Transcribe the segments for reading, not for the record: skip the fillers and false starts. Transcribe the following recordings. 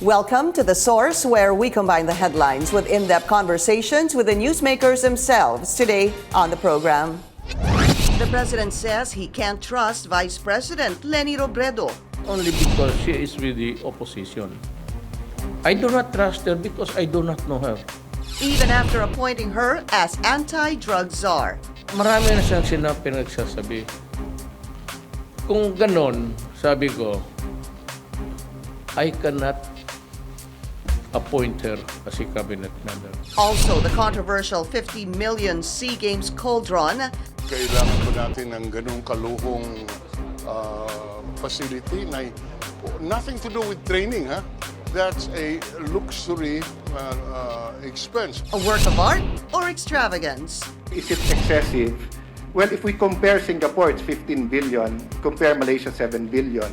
Welcome to The Source, where we combine the headlines with in-depth conversations with the newsmakers themselves. Today on the program, the president says he can't trust Vice President Leni Robredo. Only because she is with the opposition. I do not trust her because I do not know her. Even after appointing her as anti-drug czar. Marami na siyang pinagsasabi. Kung ganon, sabi ko, I cannot appoint her as a cabinet member. Also, the controversial 50 million SEA Games cauldron. Kailangan ba natin ng ganung kaluhong facility na nothing to do with training, huh? That's a luxury expense. A work of art or extravagance? Is it excessive? Well, if we compare Singapore, it's 15 billion. Compare Malaysia, 7 billion.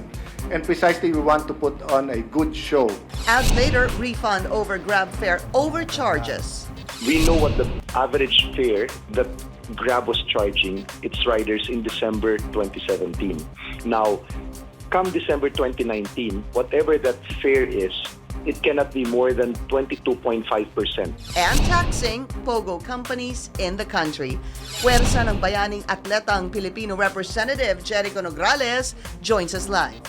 And precisely, we want to put on a good show. Add later, refund over Grab fare overcharges. We know what the average fare that Grab was charging its riders in December 2017. Now, come December 2019, whatever that fare is, it cannot be more than 22.5%. And taxing Pogo companies in the country. Pwersa ng Bayaning Atletang Pilipino Representative Jericho Nograles joins us live.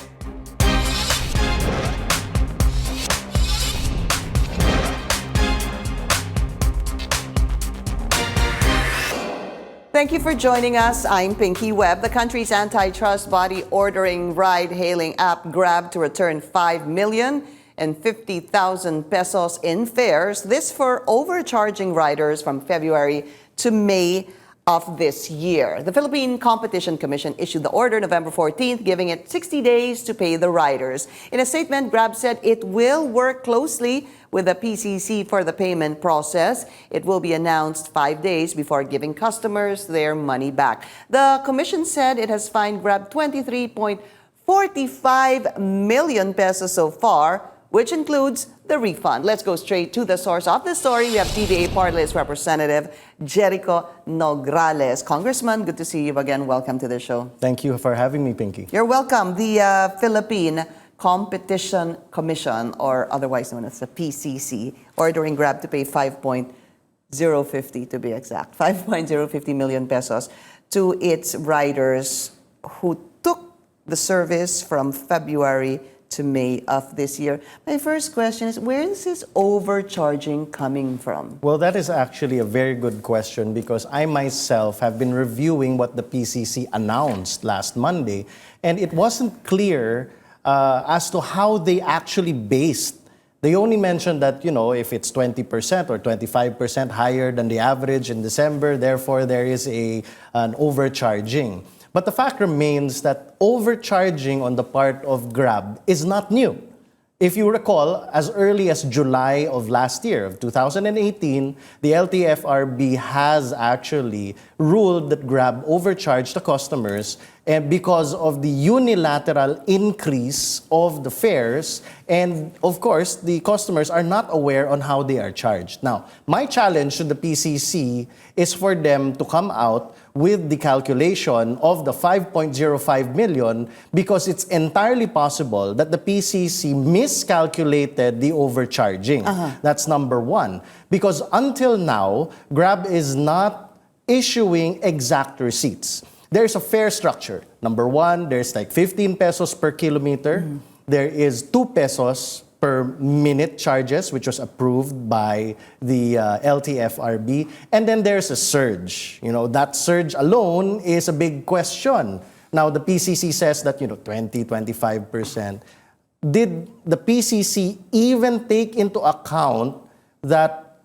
Thank you for joining us. I'm Pinky Webb. The country's antitrust body ordering ride-hailing app Grab to return 5,050,000 pesos in fares. This for overcharging riders from February to May of this year. The Philippine Competition Commission issued the order November 14th, giving it 60 days to pay the riders. In a statement, Grab said it will work closely with the PCC for the payment process. It will be announced 5 days before giving customers their money back. The commission said it has fined Grab 23.45 million pesos so far, which includes the refund. Let's go straight to the source of the story. We have TVA Party List Representative Jericho Nograles. Congressman, good to see you again. Welcome to the show. Thank you for having me, Pinky. You're welcome. The Philippine Competition Commission, or otherwise known as the PCC, ordering Grab to pay 5.050 to be exact, 5.050 million pesos to its riders who took the service from February to May of this year. My first question is, where is this overcharging coming from? Well, that is actually a very good question because I myself have been reviewing what the PCC announced last Monday, and it wasn't clear as to how they actually based. They only mentioned that, if it's 20% or 25% higher than the average in December, therefore there is an overcharging. But the fact remains that overcharging on the part of Grab is not new. If you recall, as early as July of last year, of 2018, the LTFRB has actually ruled that Grab overcharged the customers because of the unilateral increase of the fares. And of course, the customers are not aware on how they are charged. Now, my challenge to the PCC is for them to come out with the calculation of the 5.05 million because it's entirely possible that the PCC miscalculated the overcharging. That's number one. Because until now, Grab is not issuing exact receipts. There's a fare structure. Number one, there's like 15 pesos per kilometer. There is 2 pesos per minute charges, which was approved by the LTFRB. And then there's a surge. That surge alone is a big question. Now, the PCC says that, 20-25%. Did the PCC even take into account that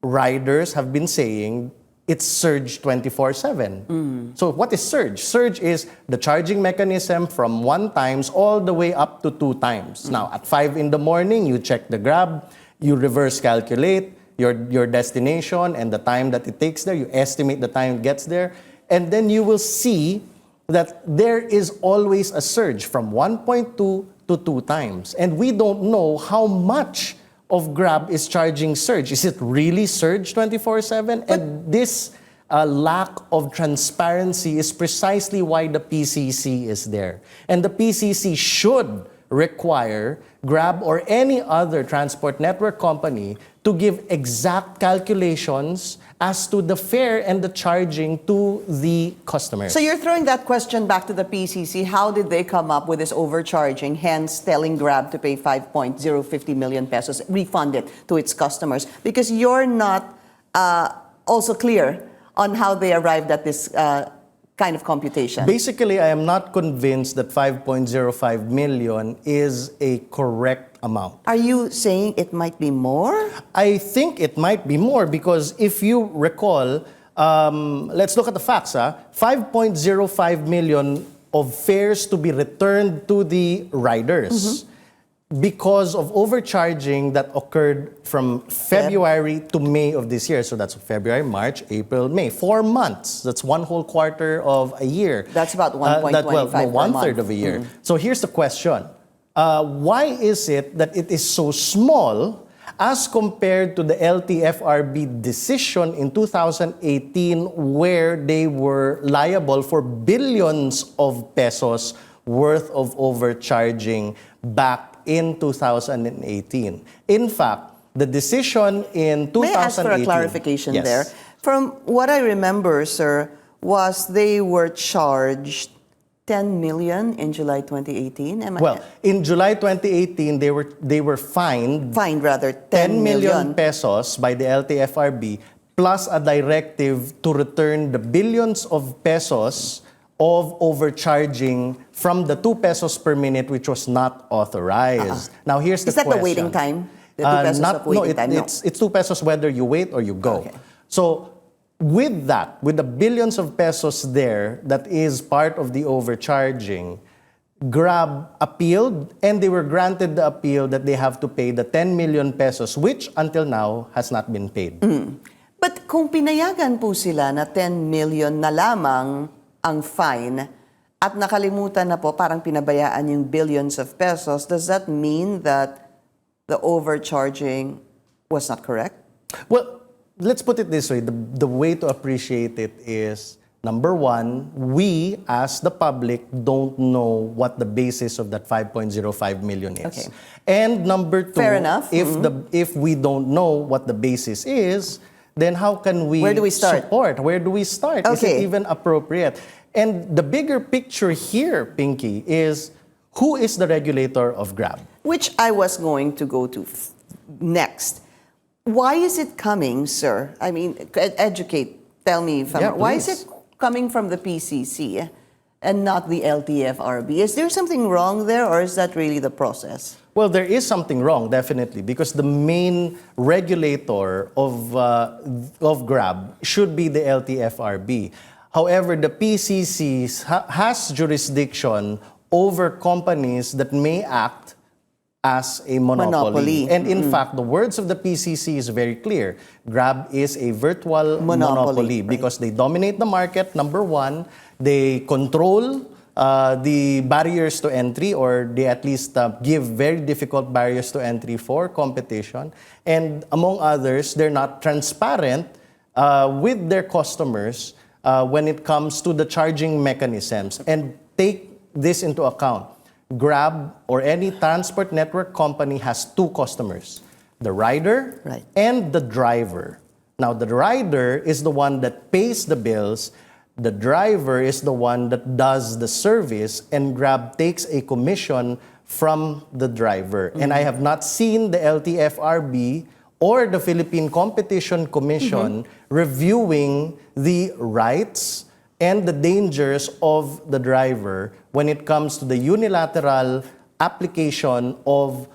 riders have been saying it's surge 24/7. So what is surge? Surge is the charging mechanism from 1 times all the way up to 2 times. Now, at 5 in the morning, you check the Grab, you reverse calculate your destination and the time that it takes there, you estimate the time it gets there, and then you will see that there is always a surge from 1.2 to 2 times. And we don't know how much of Grab is charging surge. Is it really surge 24/7? And this lack of transparency is precisely why the PCC is there. And the PCC should require Grab or any other transport network company to give exact calculations as to the fare and the charging to the customers. So you're throwing that question back to the PCC. How did they come up with this overcharging, hence telling Grab to pay 5.050 million pesos, refund it to its customers? Because you're not also clear on how they arrived at this kind of computation. Basically, I am not convinced that 5.05 million is a correct amount. Are you saying it might be more? I think it might be more because if you recall, let's look at the facts. 5.05 million of fares to be returned to the riders because of overcharging that occurred from February to May of this year. So that's February, March, April, May. 4 months. That's one whole quarter of a year. That's about 1.25 per one month. third of a year. So here's the question. Why is it that it is so small as compared to the LTFRB decision in 2018 where they were liable for billions of pesos worth of overcharging back in 2018? In fact, the decision in 2018... May I ask for a clarification Yes. there? From what I remember, sir, was they were charged 10 million in July 2018. Well, in July 2018, they were fined fined rather 10 million pesos by the LTFRB plus a directive to return the billions of pesos of overcharging from the 2 pesos per minute, which was not authorized. Now, here's the Is that question. the waiting time? The 2 pesos of waiting time? No. It's 2 pesos whether you wait or you go. Okay. So, with that, with the billions of pesos there, that is part of the overcharging, Grab appealed and they were granted the appeal that they have to pay the 10 million pesos, which until now has not been paid. But kung pinayagan po sila na 10 million na lamang ang fine at nakalimutan na po, parang pinabayaan yung billions of pesos, does that mean that the overcharging was not correct? Well, let's put it this way. The way to appreciate it is, number one, we as the public don't know what the basis of that 5.05 million is. Okay. And number two, Fair enough. If we don't know what the basis is, then how can we Where do we start? support? Where do we start? Is Okay. it even appropriate? And the bigger picture here, Pinky, is who is the regulator of Grab? Which I was going to go to next. Why is it coming, sir? I mean, educate. Tell me if I'm Yeah, why is please. it coming from the PCC and not the LTFRB? Is there something wrong there, or is that really the process? Well, there is something wrong, definitely, because the main regulator of Grab should be the LTFRB. However, the PCC has jurisdiction over companies that may act as a monopoly. And in fact, the words of the PCC is very clear. Grab is a virtual monopoly right. because they dominate the market, number one. They control the barriers to entry, or they at least give very difficult barriers to entry for competition. And among others, they're not transparent with their customers when it comes to the charging mechanisms. And take this into account. Grab or any transport network company has 2 customers, the rider Right. and the driver. Now, the rider is the one that pays the bills. The driver is the one that does the service, and Grab takes a commission from the driver. And I have not seen the LTFRB or the Philippine Competition Commission reviewing the rights and the dangers of the driver when it comes to the unilateral application of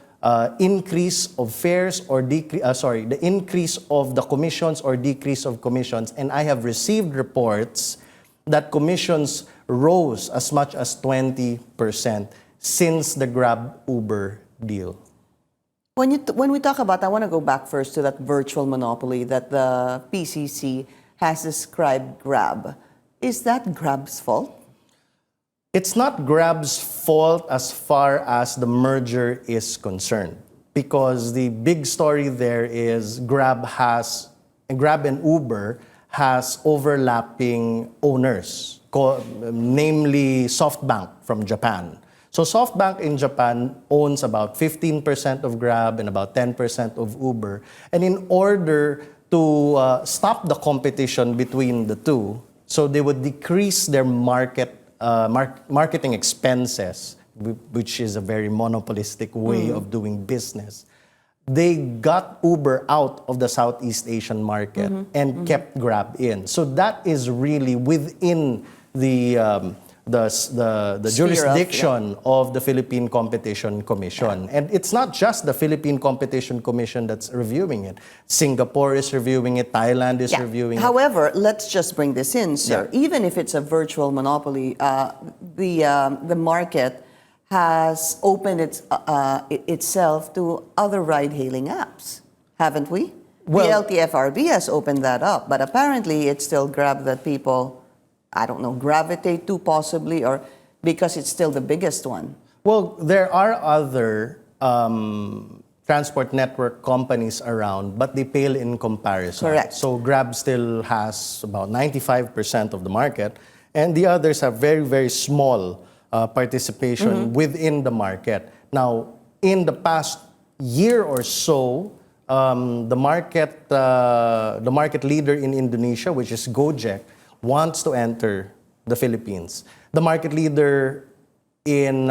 increase of fares or the increase of the commissions or decrease of commissions. And I have received reports that commissions rose as much as 20% since the Grab-Uber deal. When we talk about, I want to go back first to that virtual monopoly that the PCC has described Grab. Is that Grab's fault? It's not Grab's fault as far as the merger is concerned, because the big story there is Grab and Uber has overlapping owners, namely SoftBank from Japan. So SoftBank in Japan owns about 15% of Grab and about 10% of Uber. And in order to stop the competition between the two, so they would decrease their marketing expenses, which is a very monopolistic way of doing business. They got Uber out of the Southeast Asian market and kept Grab in. So that is really within the jurisdiction of the Philippine Competition Commission. And it's not just the Philippine Competition Commission that's reviewing it. Singapore is reviewing it, Thailand is reviewing it. However, let's just bring this in, sir. Even if it's a virtual monopoly, the market has opened itself to other ride-hailing apps, haven't we? Well, the LTFRB has opened that up, but apparently it's still Grab that people, I don't know, gravitate to possibly, or because it's still the biggest one. Well, there are other transport network companies around, but they pale in comparison. Correct. So Grab still has about 95% of the market, and the others have very, very small participation within the market. Now, in the past year or so, the market leader in Indonesia, which is Gojek, wants to enter the Philippines. The market leader in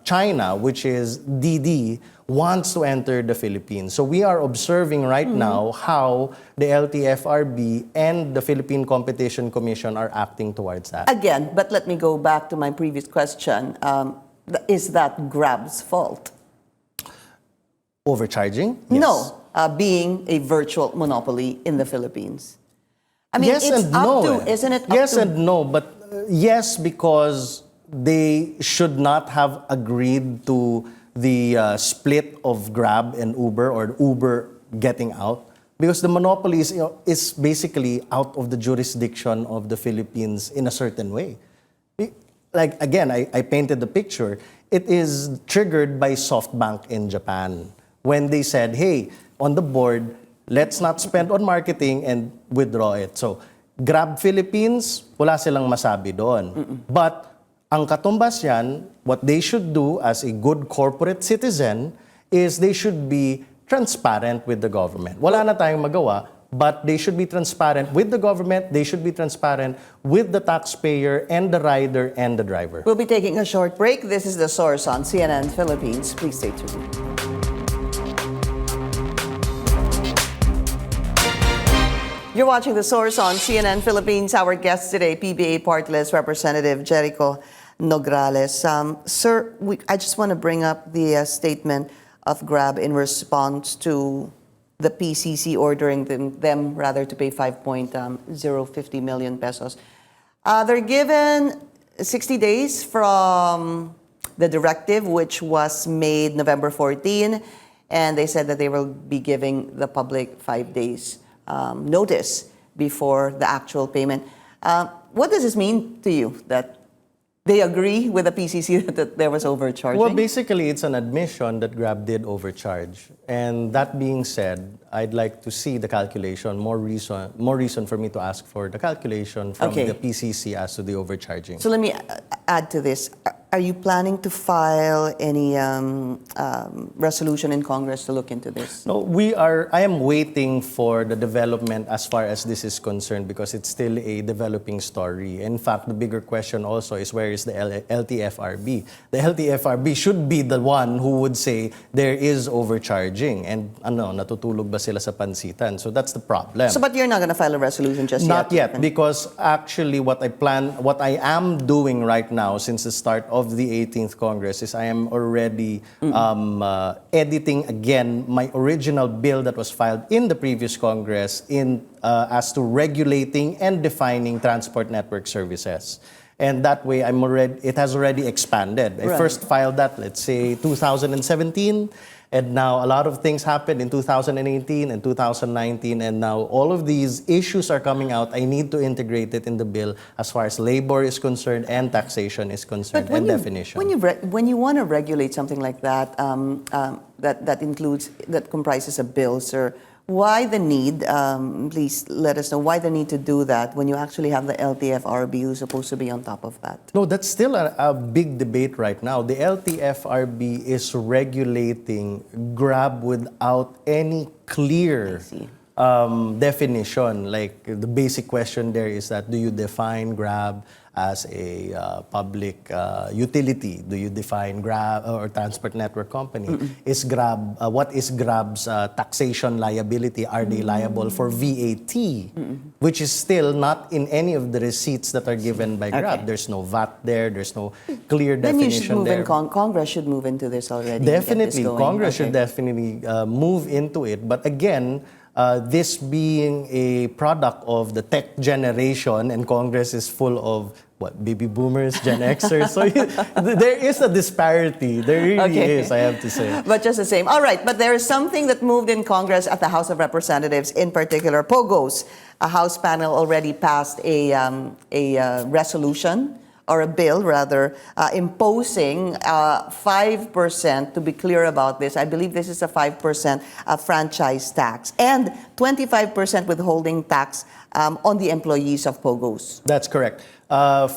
China, which is Didi, wants to enter the Philippines. So we are observing right now how the LTFRB and the Philippine Competition Commission are acting towards that. Again, but let me go back to my previous question. Is that Grab's fault? Overcharging? Yes. No, being a virtual monopoly in the Philippines. I mean, yes it's and up no. to, isn't it? Up Yes to, and no, but yes, because they should not have agreed to the split of Grab and Uber, or Uber getting out, because the monopoly is basically out of the jurisdiction of the Philippines in a certain way. Like, again, I painted the picture. It is triggered by SoftBank in Japan when they said, hey, on the board, let's not spend on marketing and withdraw it. So, Grab Philippines, wala silang masabi doon. But ang katumbas yan, what they should do as a good corporate citizen is they should be transparent with the government. Wala na tayong magawa, but they should be transparent with the government, they should be transparent with the taxpayer and the rider and the driver. We'll be taking a short break. This is The Source on CNN Philippines. Please stay tuned. You're watching The Source on CNN Philippines. Our guest today, PBA Party List Representative Jericho Nograles. Sir, I just want to bring up the statement of Grab in response to the PCC ordering them rather to pay 5.050 million pesos. They're given 60 days from the directive, which was made November 14, and they said that they will be giving the public 5 days notice before the actual payment. What does this mean to you, that they agree with the PCC that there was overcharging? Well, basically, it's an admission that Grab did overcharge. And that being said, I'd like to see the calculation, more reason for me to ask for the calculation from the PCC as to the overcharging. So let me add to this. Are you planning to file any resolution in Congress to look into this? No, I am waiting for the development as far as this is concerned, because it's still a developing story. In fact, the bigger question also is, where is the LTFRB? The LTFRB should be the one who would say there is overcharging, and natutulog ba sila sa pansitan? So that's the problem. So, but you're not going to file a resolution just yet? Not yet, because actually what I am doing right now since the start of the 18th Congress is I am already editing again my original bill that was filed in the previous Congress as to regulating and defining transport network services. And that way, it has already expanded. I first filed that, let's say, 2017. And now a lot of things happened in 2018 and 2019. And now all of these issues are coming out. I need to integrate it in the bill as far as labor is concerned and taxation is concerned, and definition. When you want to regulate something like that, that comprises a bill, sir, Why the need, please let us know, why the need to do that when you actually have the LTFRB who's supposed to be on top of that? No, that's still a big debate right now. The LTFRB is regulating Grab without any clear definition. Like the basic question there is that, do you define Grab as a public utility? Do you define Grab or transport network company? Is Grab what is Grab's taxation liability? Are they liable for VAT, which is still not in any of the receipts that are given by Grab? There's no VAT there. There's no clear Then you should definition move there. in, Congress should move into this already. and get this Definitely, going. Congress should definitely move into it. But again, this being a product of the tech generation, and Congress is full of baby boomers, Gen Xers. So there is a disparity. There really is, I have to say. But just the same. All right, but there is something that moved in Congress at the House of Representatives, in particular, Pogos. A House panel already passed a resolution, or a bill rather, imposing 5%, to be clear about this, I believe this is a 5% franchise tax, and 25% withholding tax on the employees of Pogos. That's correct.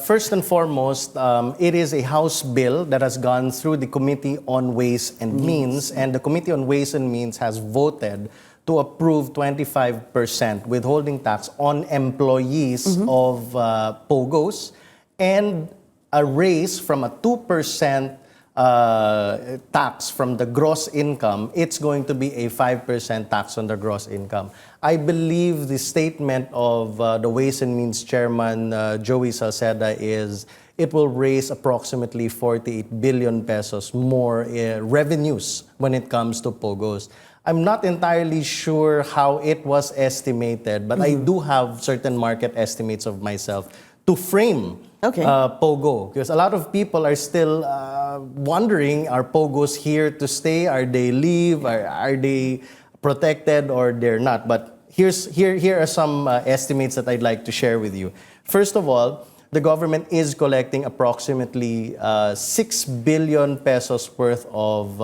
First and foremost, it is a House bill that has gone through the Committee on Ways and Means, and the Committee on Ways and Means has voted to approve 25% withholding tax on employees of Pogos, and a raise from a 2% tax from the gross income. It's going to be a 5% tax on the gross income. I believe the statement of the Ways and Means Chairman, Joey Salceda, is it will raise approximately 48 billion pesos more revenues when it comes to Pogos. I'm not entirely sure how it was estimated, but I do have certain market estimates of myself to frame Pogo. Because a lot of people are still wondering, are Pogos here to stay? Are they leave? Are they protected or they're not? But here are some estimates that I'd like to share with you. First of all, the government is collecting approximately 6 billion pesos worth of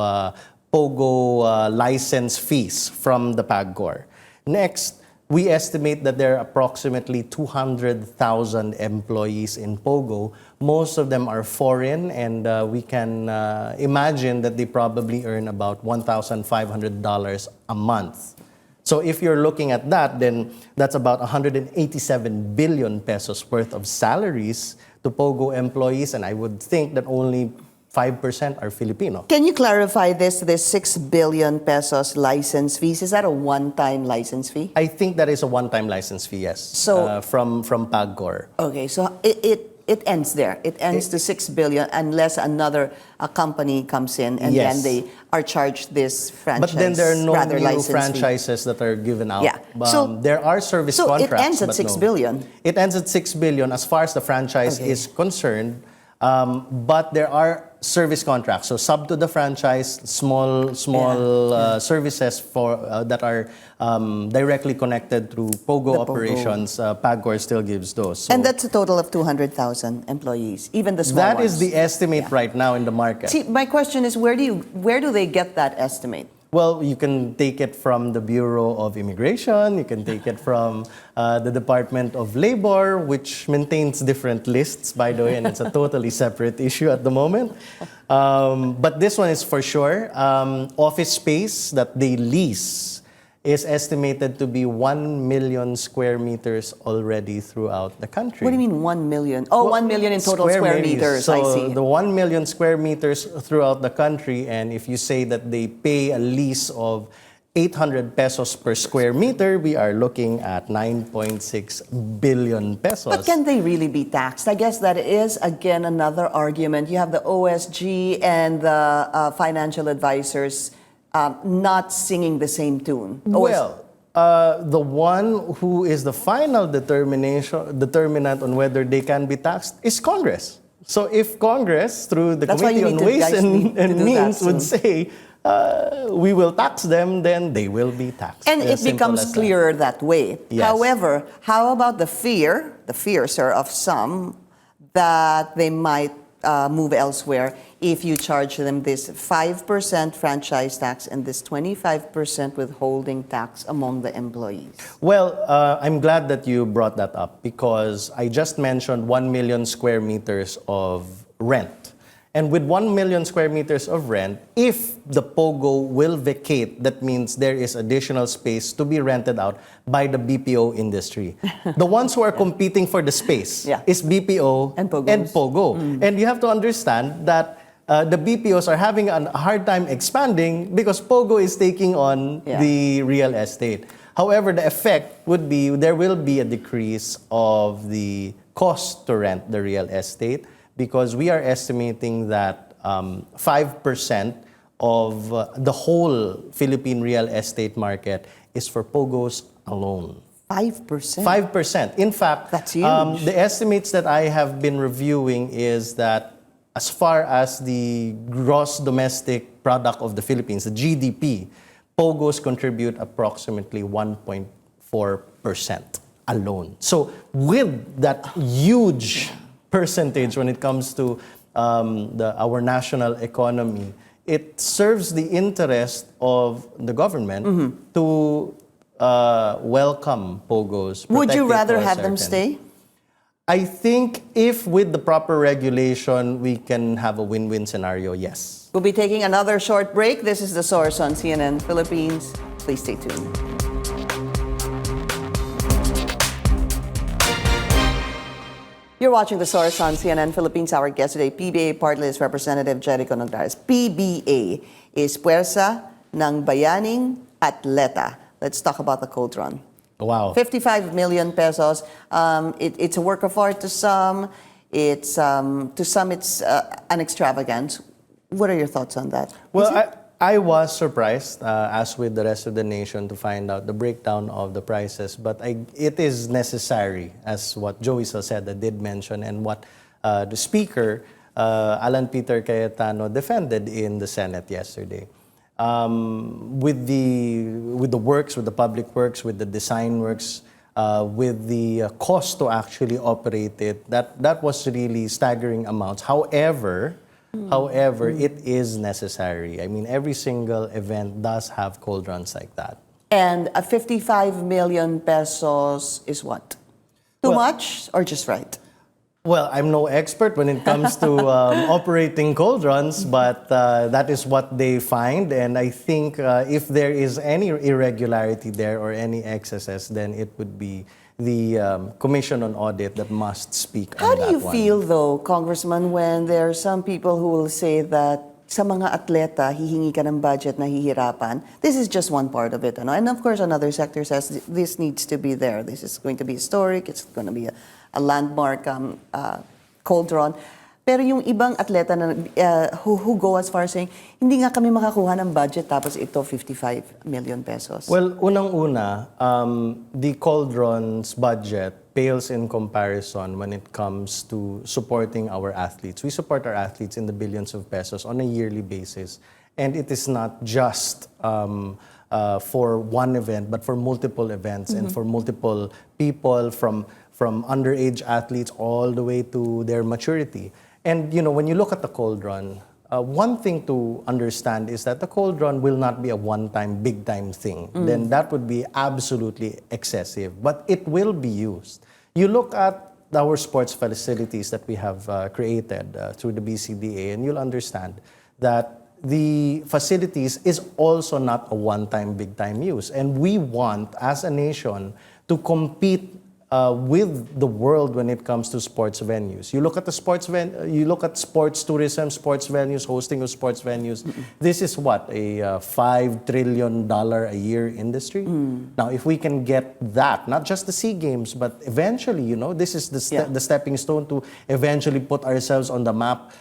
Pogo license fees from the PAGCOR. Next, we estimate that there are approximately 200,000 employees in Pogo. Most of them are foreign, and we can imagine that they probably earn about $1,500 a month. So if you're looking at that, then that's about 187 billion pesos worth of salaries to Pogo employees, and I would think that only 5% are Filipino. Can you clarify this 6 billion pesos license fees? Is that a one-time license fee? I think that is a one-time license fee, yes. So from PAGCOR. Okay, so it ends there. It ends to 6 billion unless another company comes in and Yes. then they are charged this franchise. But then there are no new license fee. franchises that are given out. Yeah. So- there are service So contracts. it ends at but 6 no. billion. It ends at 6 billion as far as the franchise is concerned. But there are service contracts. So sub to the franchise, small services for that are directly connected through Pogo The Pogo. operations. PAGCOR still gives those. So And that's a total of 200,000 employees, even the small that ones. is the estimate right now in the market. See, my question is, where do they get that estimate? Well, you can take it from the Bureau of Immigration, you can take it from the Department of Labor, which maintains different lists, by the way, and it's a totally separate issue at the moment. But this one is for sure. Office space that they lease is estimated to be 1 million square meters already throughout the country. What do you mean 1 million? Oh, 1 million in total square meters, So I see. the 1 million square meters throughout the country, and if you say that they pay a lease of 800 pesos per square meter, we are looking at 9.6 billion pesos. But can they really be taxed? I guess that is, again, another argument. You have the OSG and the financial advisors not singing the same tune. Well, the one who is the final determinant on whether they can be taxed is Congress. So if Congress, through the That's why Committee you on need to- Ways guys need to and do that Means, soon. would say, we will tax them, then they will be taxed. And it As simple becomes as that. clearer that way. Yes. However, how about the fear, sir, of some that they might move elsewhere if you charge them this 5% franchise tax and this 25% withholding tax among the employees? Well, I'm glad that you brought that up because I just mentioned 1 million square meters of rent. And with 1 million square meters of rent, if the Pogo will vacate, that means there is additional space to be rented out by the BPO industry. The ones who are competing for the space is BPO and Pogo. And you have to understand that the BPOs are having a hard time expanding because Pogo is taking on the real estate. However, the effect would be there will be a decrease of the cost to rent the real estate, because we are estimating that 5% of the whole Philippine real estate market is for Pogos alone. 5%? 5%. In fact, that's huge. The estimates that I have been reviewing is that as far as the gross domestic product of the Philippines, the GDP, Pogos contribute approximately 1.4% alone. So with that huge percentage when it comes to our national economy, it serves the interest of the government to welcome Pogos. Would you protect it rather to a have them certain- stay? I think if with the proper regulation, we can have a win-win scenario, yes. We'll be taking another short break. This is The Source on CNN Philippines. Please stay tuned. You're watching The Source on CNN Philippines. Our guest today, PBA Party List Representative Jericho Nograles. PBA is Pwersa ng Bayaning Atleta. Let's talk about the cauldron. Wow. 55 million pesos. It's a work of art to some. To some, it's an extravagance. What are your thoughts on that? Well, I was surprised, as with the rest of the nation, to find out the breakdown of the prices. But it is necessary, as what Joey said, I did mention, and what the Speaker, Alan Peter Cayetano, defended in the Senate yesterday. With the works, with the public works, with the design works, with the cost to actually operate it, that was really staggering amounts. However, it is necessary. I mean, every single event does have cauldrons like that. And a 55 million pesos is what? Too much or just right? Well, I'm no expert when it comes to operating cauldrons, but that is what they find. And I think if there is any irregularity there or any excesses, then it would be the Commission on Audit that must speak How on do that you one. feel, though, Congressman, when there are some people who will say that sa mga atleta, hihingi ka ng budget, nahihirapan? This is just one part of it. Ano? And of course, another sector says this needs to be there. This is going to be historic. It's going to be a landmark cauldron. Pero yung ibang atleta na, who go as far as saying, hindi nga kami makakuha ng budget tapos ito 55 million pesos. Well, unang-una, the cauldron's budget pales in comparison when it comes to supporting our athletes. We support our athletes in the billions of pesos on a yearly basis. And it is not just for one event, but for multiple events and for multiple people from underage athletes all the way to their maturity. And, you know, when you look at the cauldron, one thing to understand is that the cauldron will not be a one-time, big-time thing. Then that would be absolutely excessive. But it will be used. You look at our sports facilities that we have created through the BCDA, and you'll understand that the facilities is also not a one-time, big-time use. And we want, as a nation, to compete with the world when it comes to sports venues. You look at the you look at sports tourism, sports venues, hosting of sports venues. This is what, a $5 trillion a year industry. Now, if we can get that, not just the SEA Games, but eventually, you know, this is the stepping stone to eventually put ourselves on the map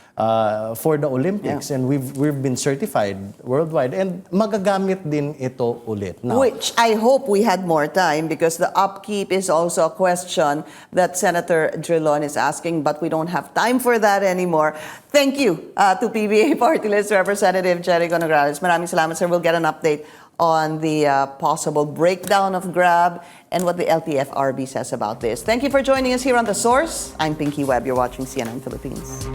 for the Olympics, and we've been certified worldwide, and magagamit din ito ulit. Now, which I hope we had more time, because the upkeep is also a question that Senator Drilon is asking, but we don't have time for that anymore. Thank you to PBA Party List Representative Jericho Nograles. Maraming salamat, sir. We'll get an update on the possible breakdown of GRAB and what the LTFRB says about this. Thank you for joining us here on The Source. I'm Pinky Webb. You're watching CNN Philippines.